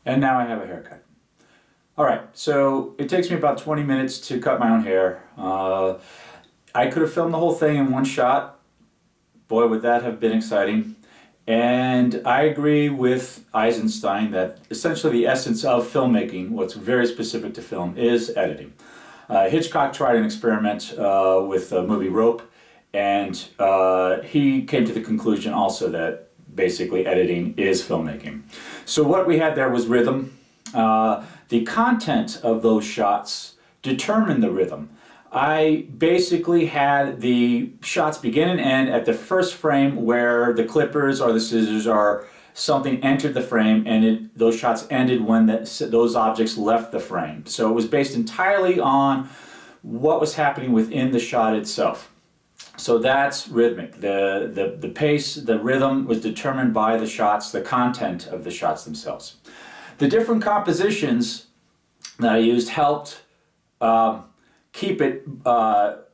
And now I have a haircut. All right, so it takes me about 20 minutes to cut my own hair. I could have filmed the whole thing in one shot. Boy, would that have been exciting. And I agree with Eisenstein that essentially the essence of filmmaking, what's very specific to film, is editing. Hitchcock tried an experiment with the movie Rope, and he came to the conclusion also that basically editing is filmmaking. So what we had there was rhythm. The content of those shots determined the rhythm. I basically had the shots begin and end at the first frame where the clippers or the scissors or something entered the frame, and those shots ended when those objects left the frame. So it was based entirely on what was happening within the shot itself. So that's rhythmic. The pace, the rhythm was determined by the shots, the content of the shots themselves. The different compositions that I used helped keep it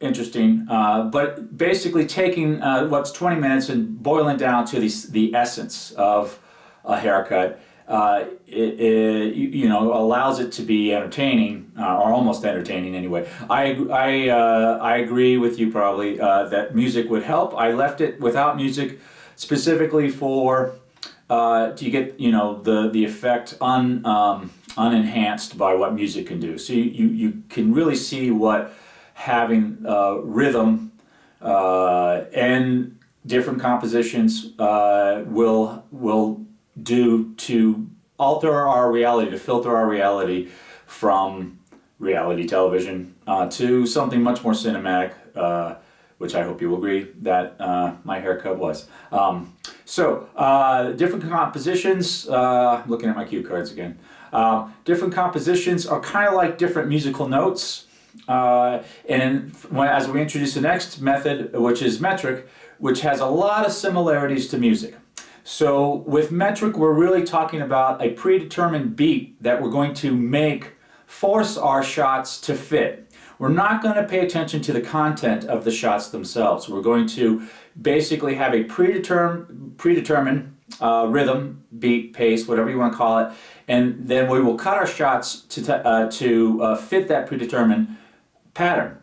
interesting, but basically taking what's 20 minutes and boiling down to the essence of a haircut, allows it to be entertaining, or almost entertaining anyway. I agree with you probably that music would help. I left it without music specifically for to get the effect unenhanced by what music can do. So you can really see what having rhythm and different compositions will do to alter our reality, to filter our reality from reality television to something much more cinematic, which I hope you will agree that my haircut was. Different compositions, looking at my cue cards again. Different compositions are kind of like different musical notes. As we introduce the next method, which is metric, which has a lot of similarities to music. So with metric, we're really talking about a predetermined beat that we're going to force our shots to fit. We're not going to pay attention to the content of the shots themselves. We're going to basically have a predetermined rhythm, beat, pace, whatever you want to call it, and then we will cut our shots to fit that predetermined pattern.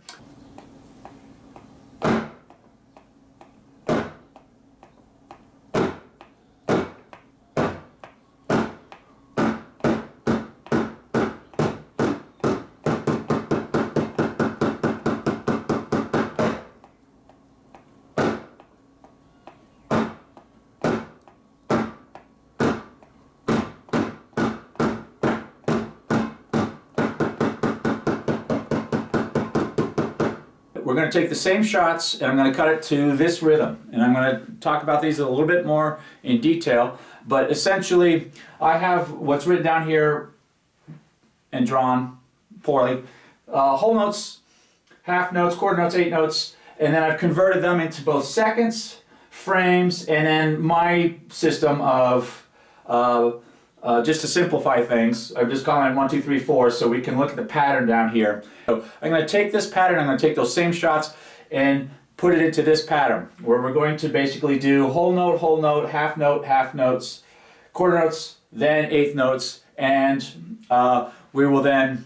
We're going to take the same shots and I'm going to cut it to this rhythm, and I'm going to talk about these a little bit more in detail, but essentially I have what's written down here and drawn poorly. Whole notes, half notes, quarter notes, eighth notes, and then I've converted them into both seconds, frames, and then my system of just to simplify things, I'm just calling it 1, 2, 3, 4 so we can look at the pattern down here. So I'm going to take this pattern, I'm going to take those same shots and put it into this pattern where we're going to basically do whole note, half notes, quarter notes, then eighth notes, and we will then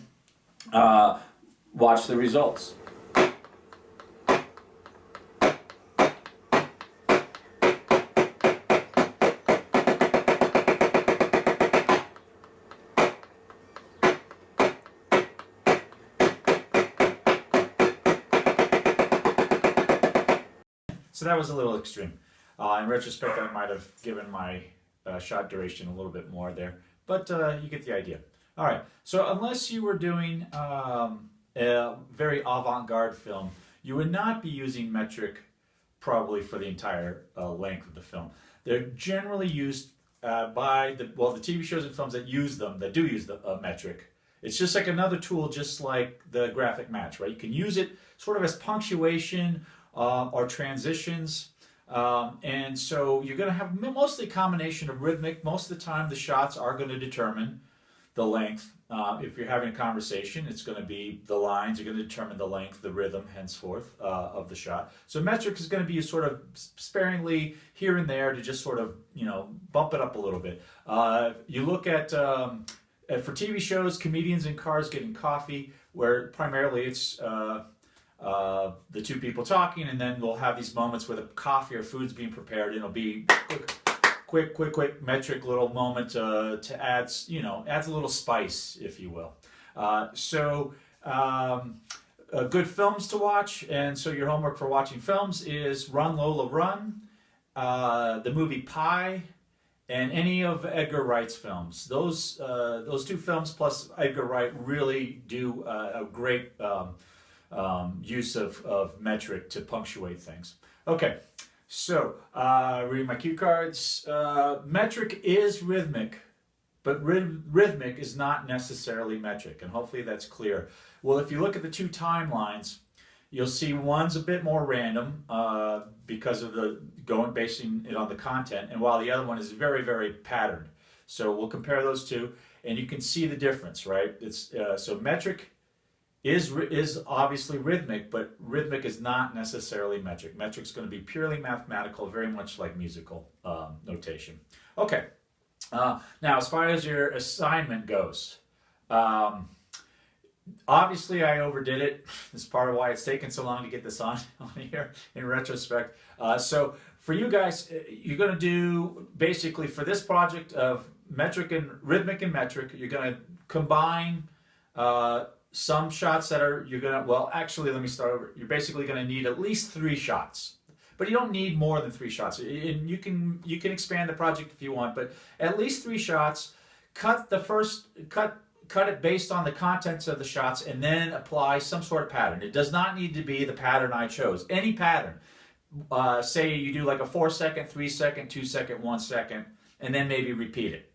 watch the results. So that was a little extreme. In retrospect, I might have given my shot duration a little bit more there, but you get the idea. All right, so unless you were doing a very avant-garde film, you would not be using metric probably for the entire length of the film. They're generally used by the TV shows and films that do use the metric. It's just like another tool, just like the graphic match, right? You can use it sort of as punctuation or transitions, and so you're going to have mostly a combination of rhythmic. Most of the time the shots are going to determine the length If you're having a conversation, it's going to be the lines are going to determine the length, the rhythm, henceforth, of the shot. So metric is going to be sort of sparingly here and there to just sort of, bump it up a little bit. You look at, for TV shows, comedians in cars getting coffee, where primarily it's the two people talking, and then we'll have these moments where the coffee or food's being prepared, and it'll be quick metric little moment to add, adds a little spice, if you will. Good films to watch, and so your homework for watching films is Run Lola Run, the movie Pi, and any of Edgar Wright's films. Those two films plus Edgar Wright really do a great use of metric to punctuate things. Okay. So, reading my cue cards, metric is rhythmic, but rhythmic is not necessarily metric, and hopefully that's clear. Well, if you look at the two timelines, you'll see one's a bit more random because of basing it on the content, and while the other one is very, very patterned. So we'll compare those two, and you can see the difference, right? It's so metric is obviously rhythmic, but rhythmic is not necessarily metric. Metric's going to be purely mathematical, very much like musical notation. Okay, now as far as your assignment goes, obviously I overdid it. That's part of why it's taken so long to get this on here in retrospect. So for you guys, you're going to do basically for this project of metric and rhythmic and metric, you're going to combine some shots that are, let me start over. You're basically going to need at least 3 shots, but you don't need more than 3 shots. And you can expand the project if you want, but at least 3 shots. Cut it based on the contents of the shots, and then apply some sort of pattern. It does not need to be the pattern I chose. Any pattern. Say you do like a 4-second, 3-second, 2-second, 1-second, and then maybe repeat it.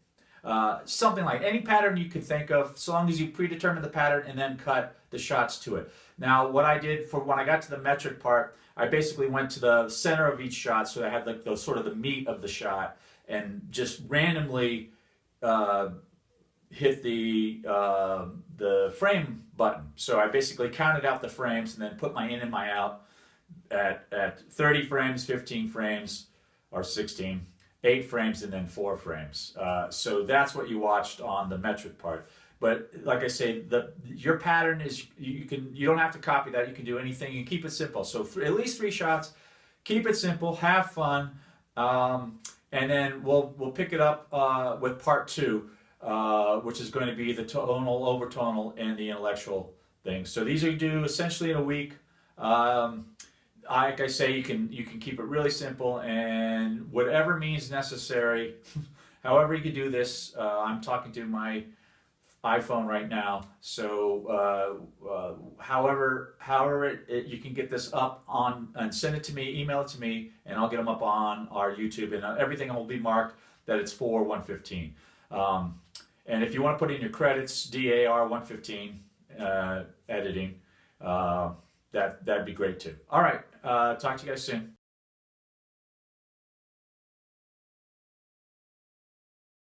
Something like any pattern you could think of, so long as you predetermine the pattern and then cut the shots to it. Now, what I did for when I got to the metric part, I basically went to the center of each shot, so I had like the sort of the meat of the shot, and just randomly hit the frame button. So I basically counted out the frames and then put my in and my out at 30 frames, 15 frames, or 16. 8 frames and then 4 frames. So that's what you watched on the metric part. But like I say, your pattern is you don't have to copy that. You can do anything. You keep it simple. So at least 3 shots. Keep it simple. Have fun. And then we'll pick it up with part 2, which is going to be the tonal, overtonal, and the intellectual things. So these are due essentially in a week. Like I say, you can keep it really simple, and whatever means necessary, however you can do this. I'm talking to my iPhone right now, so however you can get this up on and send it to me, email it to me, and I'll get them up on our YouTube, and everything will be marked that it's for 115. And if you want to put in your credits, DAR115 editing. That'd be great too. All right, talk to you guys soon.